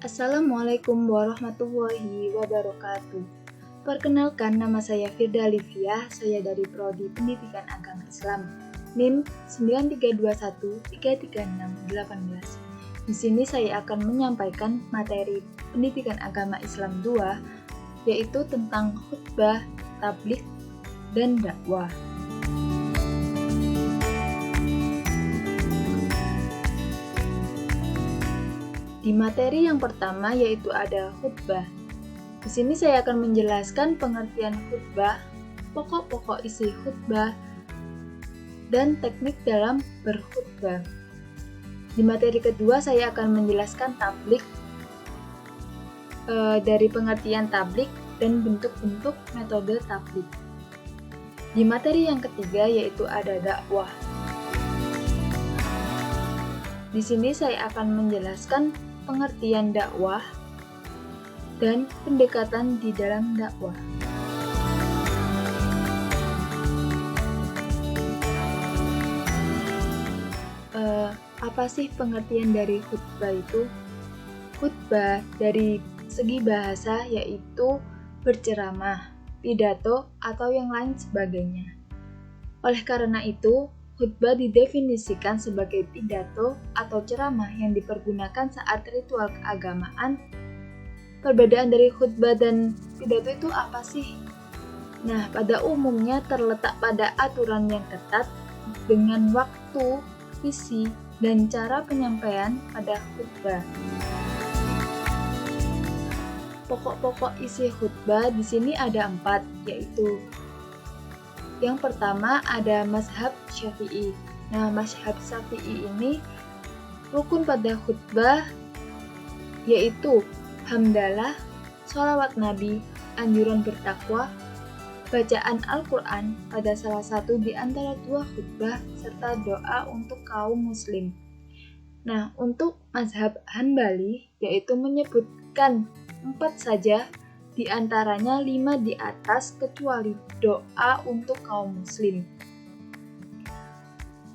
Assalamualaikum warahmatullahi wabarakatuh. Perkenalkan, nama saya Firda Livia, saya dari Prodi Pendidikan Agama Islam, NIM 9321336618. Di sini saya akan menyampaikan materi Pendidikan Agama Islam 2, yaitu tentang khutbah, tabligh, dan dakwah. Di materi yang pertama yaitu ada khutbah. Di sini saya akan menjelaskan pengertian khutbah, pokok-pokok isi khutbah, dan teknik dalam berkhutbah. Di materi kedua saya akan menjelaskan tabligh, dari pengertian tabligh dan bentuk-bentuk metode tabligh. Di materi yang ketiga yaitu ada dakwah. Di sini saya akan menjelaskan pengertian dakwah dan pendekatan di dalam dakwah. Apa sih pengertian dari khutbah itu? Khutbah dari segi bahasa yaitu berceramah, pidato, atau yang lain sebagainya. Oleh karena itu, khutbah didefinisikan sebagai pidato atau ceramah yang dipergunakan saat ritual keagamaan. Perbedaan dari khutbah dan pidato itu apa sih? Nah, pada umumnya terletak pada aturan yang ketat dengan waktu, isi, dan cara penyampaian pada khutbah. Pokok-pokok isi khutbah di sini ada 4, yaitu yang pertama ada mazhab Syafi'i. Nah, mazhab Syafi'i ini rukun pada khutbah yaitu hamdalah, sholawat Nabi, anjuran bertakwa, bacaan Al-Quran pada salah satu di antara 2 khutbah, serta doa untuk kaum muslim. Nah, untuk mazhab Hanbali yaitu menyebutkan 4 saja, di antaranya 5 di atas kecuali doa untuk kaum muslim.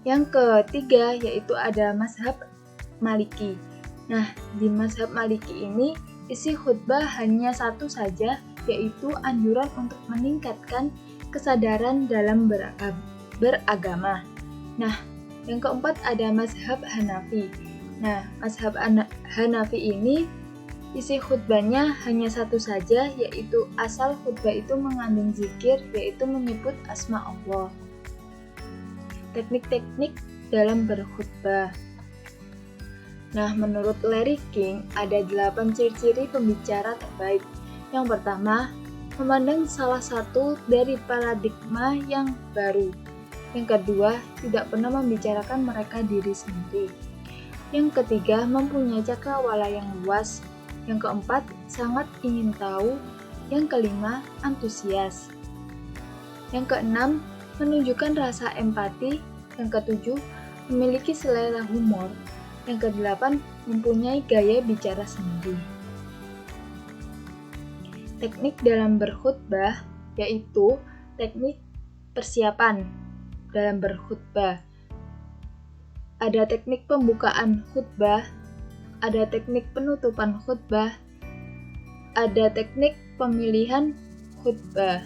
Yang ketiga yaitu ada mazhab Maliki. Nah, di mazhab Maliki ini isi khutbah hanya satu saja, yaitu anjuran untuk meningkatkan kesadaran dalam beragama. Nah, yang keempat ada mazhab Hanafi. Nah, mazhab Hanafi ini isi khutbahnya hanya satu saja, yaitu asal khutbah itu mengandung zikir, yaitu menyebut asma Allah. Teknik-teknik dalam berkhutbah. Nah, menurut Larry King, ada 8 ciri-ciri pembicara terbaik. Yang pertama, memandang salah satu dari paradigma yang baru. Yang kedua, tidak pernah membicarakan mereka diri sendiri. Yang ketiga, mempunyai cakrawala yang luas. Yang keempat, sangat ingin tahu. Yang kelima, antusias. Yang keenam, menunjukkan rasa empati. Yang ketujuh, memiliki selera humor. Yang kedelapan, mempunyai gaya bicara sendiri. Teknik dalam berkhutbah yaitu teknik persiapan dalam berkhutbah. Ada teknik pembukaan khutbah, ada teknik penutupan khutbah, ada teknik pemilihan khutbah.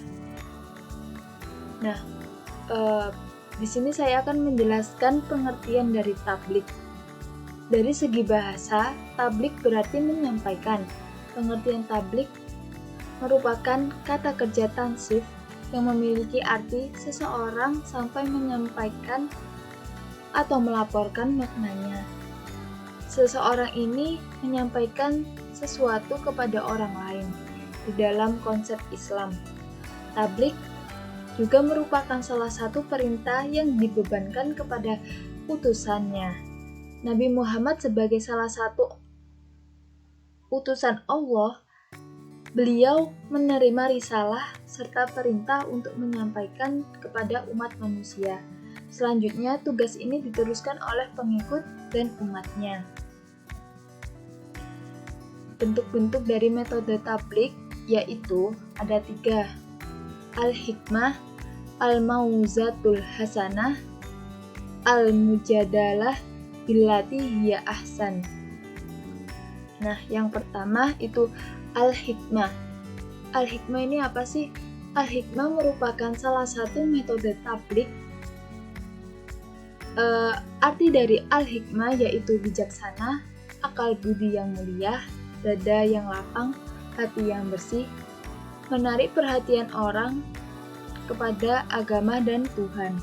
Nah, di sini saya akan menjelaskan pengertian dari tabligh. Dari segi bahasa, tabligh berarti menyampaikan. Pengertian tabligh merupakan kata kerja tansif yang memiliki arti seseorang sampai menyampaikan atau melaporkan maknanya. Seseorang ini menyampaikan sesuatu kepada orang lain di dalam konsep Islam. Tabligh juga merupakan salah satu perintah yang dibebankan kepada utusannya. Nabi Muhammad sebagai salah satu utusan Allah, beliau menerima risalah serta perintah untuk menyampaikan kepada umat manusia. Selanjutnya, tugas ini diteruskan oleh pengikut dan umatnya. Bentuk-bentuk dari metode tabligh yaitu ada 3. Al-hikmah, al-mauzatul hasanah, al-mujadalah billati hiya ahsan. Nah, yang pertama itu al-hikmah. Al-hikmah ini apa sih? Al-hikmah merupakan salah satu metode tabligh. Arti dari al-hikmah yaitu bijaksana, akal budi yang mulia, dada yang lapang, hati yang bersih, menarik perhatian orang kepada agama dan Tuhan.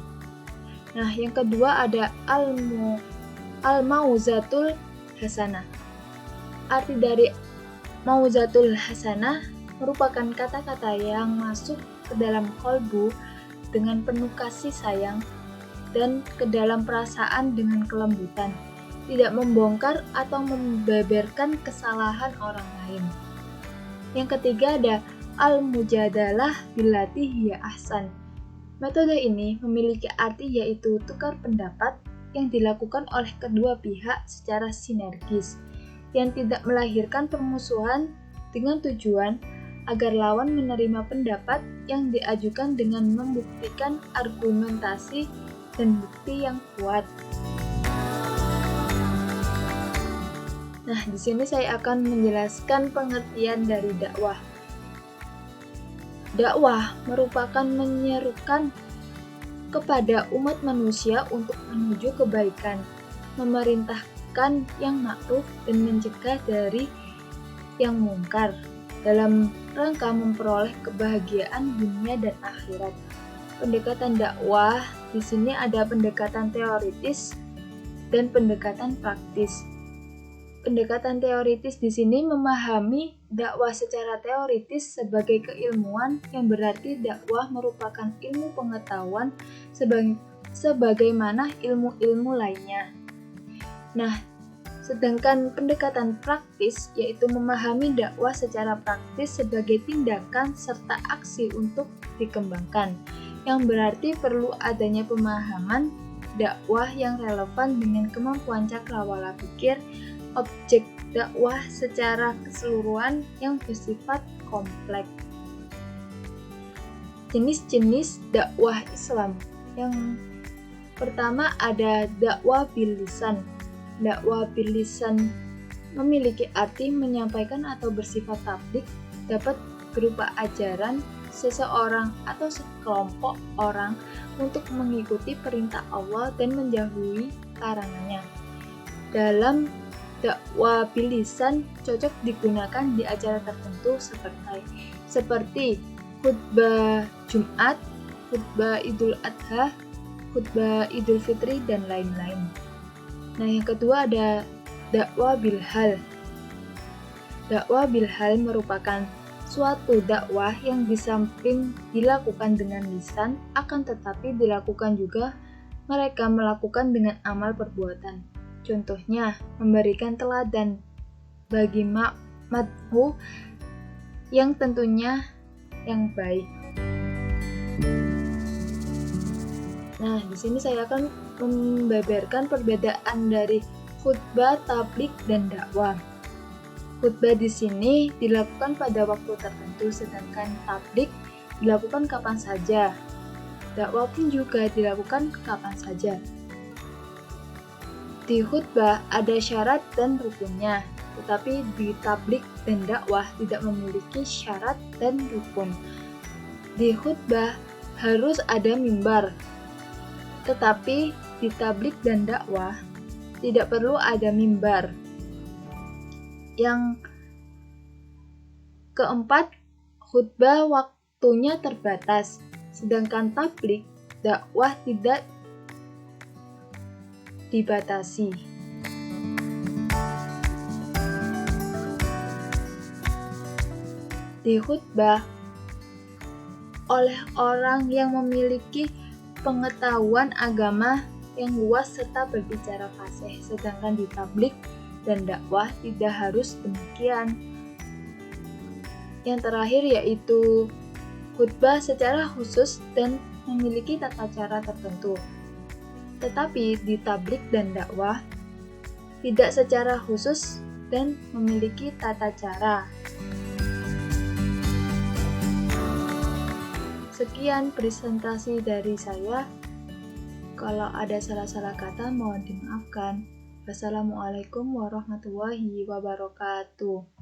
Nah, yang kedua ada al-mauzatul hasanah. Arti dari mauzatul hasanah merupakan kata-kata yang masuk ke dalam kolbu dengan penuh kasih sayang dan ke dalam perasaan dengan kelembutan, tidak membongkar atau membeberkan kesalahan orang lain. Yang ketiga ada al-mujadalah billati hiya ahsan. Metode ini memiliki arti yaitu tukar pendapat yang dilakukan oleh kedua pihak secara sinergis, yang tidak melahirkan permusuhan dengan tujuan agar lawan menerima pendapat yang diajukan dengan membuktikan argumentasi dan bukti yang kuat. Nah, di sini saya akan menjelaskan pengertian dari dakwah. Dakwah merupakan menyerukan kepada umat manusia untuk menuju kebaikan, memerintahkan yang ma'ruf dan mencegah dari yang mungkar, dalam rangka memperoleh kebahagiaan dunia dan akhirat. Pendekatan dakwah di sini ada pendekatan teoritis dan pendekatan praktis. Pendekatan teoritis di sini memahami dakwah secara teoritis sebagai keilmuan, yang berarti dakwah merupakan ilmu pengetahuan sebagaimana ilmu-ilmu lainnya. Nah, sedangkan pendekatan praktis yaitu memahami dakwah secara praktis sebagai tindakan serta aksi untuk dikembangkan, yang berarti perlu adanya pemahaman dakwah yang relevan dengan kemampuan cakrawala pikir objek dakwah secara keseluruhan yang bersifat kompleks. Jenis-jenis dakwah Islam. Yang pertama ada dakwah bil lisan. Dakwah bil lisan memiliki arti menyampaikan atau bersifat tabligh, dapat berupa ajaran seseorang atau sekelompok orang untuk mengikuti perintah Allah dan menjauhi larangannya. Dalam dakwah bil lisan cocok digunakan di acara tertentu seperti khutbah Jumat, khutbah Idul Adha, khutbah Idul Fitri, dan lain-lain. Nah, yang kedua ada dakwah bil hal. Dakwah bil hal merupakan suatu dakwah yang di samping dilakukan dengan lisan, akan tetapi dilakukan juga mereka melakukan dengan amal perbuatan. Contohnya, memberikan teladan bagi madhu yang tentunya yang baik. Nah, di sini saya akan membeberkan perbedaan dari khutbah, tabligh, dan dakwah. Khutbah di sini dilakukan pada waktu tertentu, sedangkan tabligh dilakukan kapan saja. Dakwah pun juga dilakukan kapan saja. Di khutbah ada syarat dan rukunnya, tetapi di tabligh dan dakwah tidak memiliki syarat dan rukun. Di khutbah harus ada mimbar, tetapi di tabligh dan dakwah tidak perlu ada mimbar. Yang keempat, khutbah waktunya terbatas, sedangkan tabligh dakwah tidak dibatasi. Di khutbah oleh orang yang memiliki pengetahuan agama yang luas serta berbicara fasih, sedangkan di tabligh dan dakwah tidak harus demikian. Yang terakhir yaitu khutbah secara khusus dan memiliki tata cara tertentu. Tetapi di tabligh dan dakwah tidak secara khusus dan memiliki tata cara. Sekian presentasi dari saya. Kalau ada salah-salah kata mohon dimaafkan. Wassalamualaikum warahmatullahi wabarakatuh.